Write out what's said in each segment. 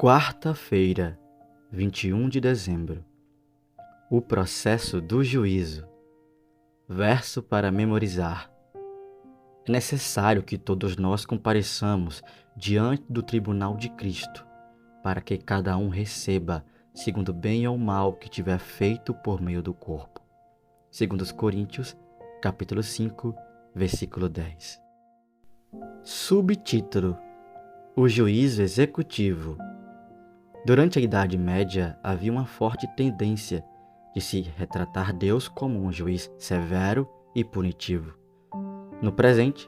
Quarta-feira, 21 de dezembro. O processo do juízo. Verso para memorizar. É necessário que todos nós compareçamos diante do tribunal de Cristo, para que cada um receba, segundo o bem ou mal que tiver feito por meio do corpo. Segundo os Coríntios, capítulo 5, versículo 10. Subtítulo: O juízo executivo. Durante a Idade Média, havia uma forte tendência de se retratar Deus como um juiz severo e punitivo. No presente,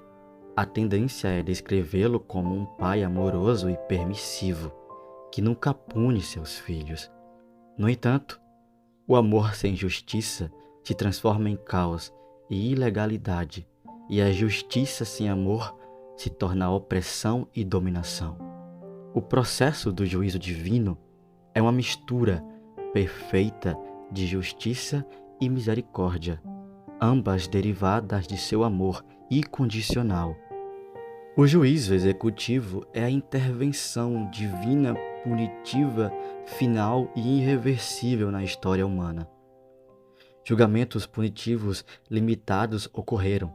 a tendência é descrevê-lo como um pai amoroso e permissivo, que nunca pune seus filhos. No entanto, o amor sem justiça se transforma em caos e ilegalidade, e a justiça sem amor se torna opressão e dominação. O processo do juízo divino é uma mistura perfeita de justiça e misericórdia, ambas derivadas de seu amor incondicional. O juízo executivo é a intervenção divina punitiva, final e irreversível na história humana. Julgamentos punitivos limitados ocorreram,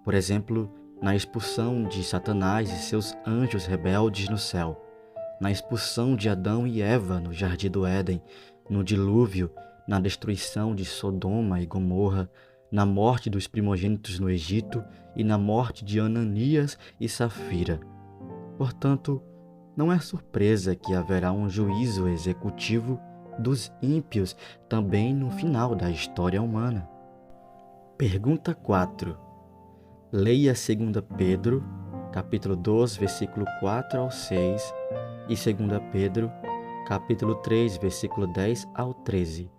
por exemplo, na expulsão de Satanás e seus anjos rebeldes no céu, na expulsão de Adão e Eva no Jardim do Éden, no dilúvio, na destruição de Sodoma e Gomorra, na morte dos primogênitos no Egito e na morte de Ananias e Safira. Portanto, não é surpresa que haverá um juízo executivo dos ímpios também no final da história humana. Pergunta 4. Leia 2 Pedro, capítulo 2, versículo 4 ao 6 e 2 Pedro, capítulo 3, versículo 10 ao 13.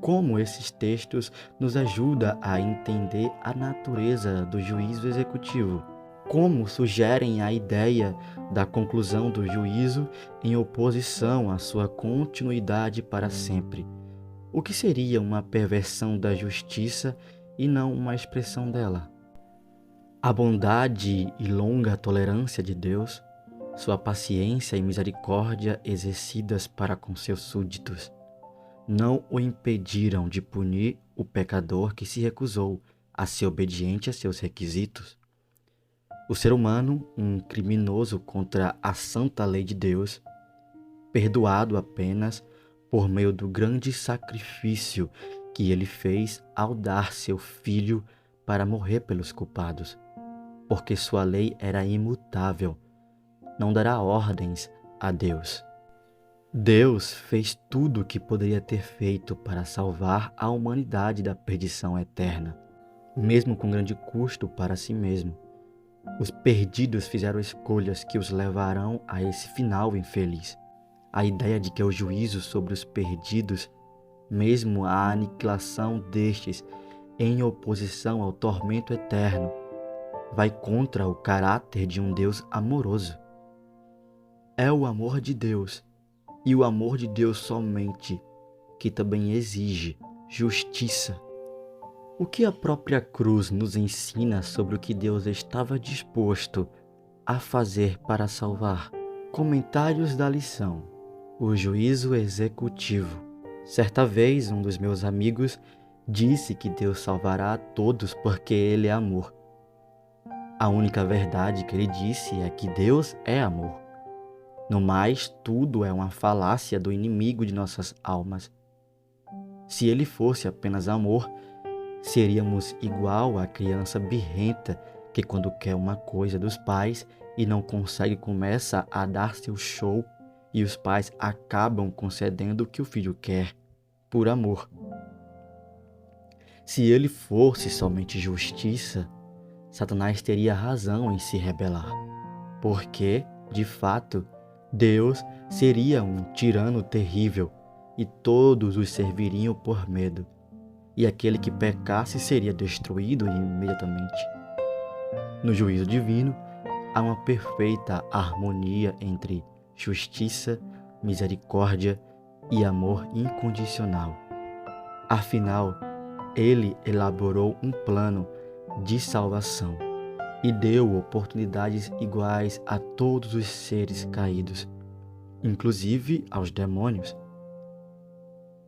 Como esses textos nos ajudam a entender a natureza do juízo executivo? Como sugerem a ideia da conclusão do juízo em oposição à sua continuidade para sempre? O que seria uma perversão da justiça e não uma expressão dela? A bondade e longa tolerância de Deus, sua paciência e misericórdia exercidas para com seus súditos, não o impediram de punir o pecador que se recusou a ser obediente a seus requisitos. O ser humano, um criminoso contra a santa lei de Deus, perdoado apenas por meio do grande sacrifício que ele fez ao dar seu filho para morrer pelos culpados, porque sua lei era imutável, não dará ordens a Deus. Deus fez tudo o que poderia ter feito para salvar a humanidade da perdição eterna, mesmo com grande custo para si mesmo. Os perdidos fizeram escolhas que os levarão a esse final infeliz. A ideia de que o juízo sobre os perdidos, mesmo a aniquilação destes, em oposição ao tormento eterno, vai contra o caráter de um Deus amoroso. É o amor de Deus, e o amor de Deus somente, que também exige justiça. O que a própria cruz nos ensina sobre o que Deus estava disposto a fazer para salvar? Comentários da lição: o juízo executivo. Certa vez, um dos meus amigos disse que Deus salvará a todos porque Ele é amor. A única verdade que ele disse é que Deus é amor. No mais, tudo é uma falácia do inimigo de nossas almas. Se ele fosse apenas amor, seríamos igual à criança birrenta que, quando quer uma coisa dos pais e não consegue, começa a dar seu show e os pais acabam concedendo o que o filho quer, por amor. Se ele fosse somente justiça, Satanás teria razão em se rebelar, porque, de fato, Deus seria um tirano terrível e todos os serviriam por medo, e aquele que pecasse seria destruído imediatamente. No juízo divino, há uma perfeita harmonia entre justiça, misericórdia e amor incondicional. Afinal, Ele elaborou um plano de salvação e deu oportunidades iguais a todos os seres caídos. inclusive aos demônios.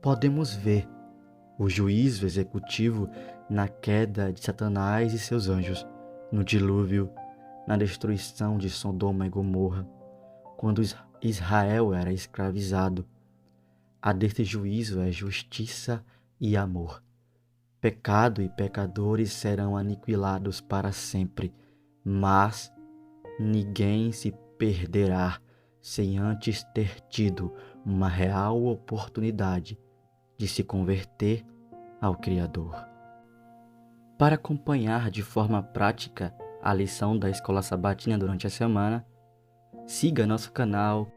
Podemos ver o juízo executivo na queda de Satanás e seus anjos, no dilúvio, na destruição de Sodoma e Gomorra, quando Israel era escravizado. A deste juízo é justiça e amor. Pecado e pecadores serão aniquilados para sempre, mas ninguém se perderá sem antes ter tido uma real oportunidade de se converter ao Criador. Para acompanhar de forma prática a lição da Escola Sabatina durante a semana, siga nosso canal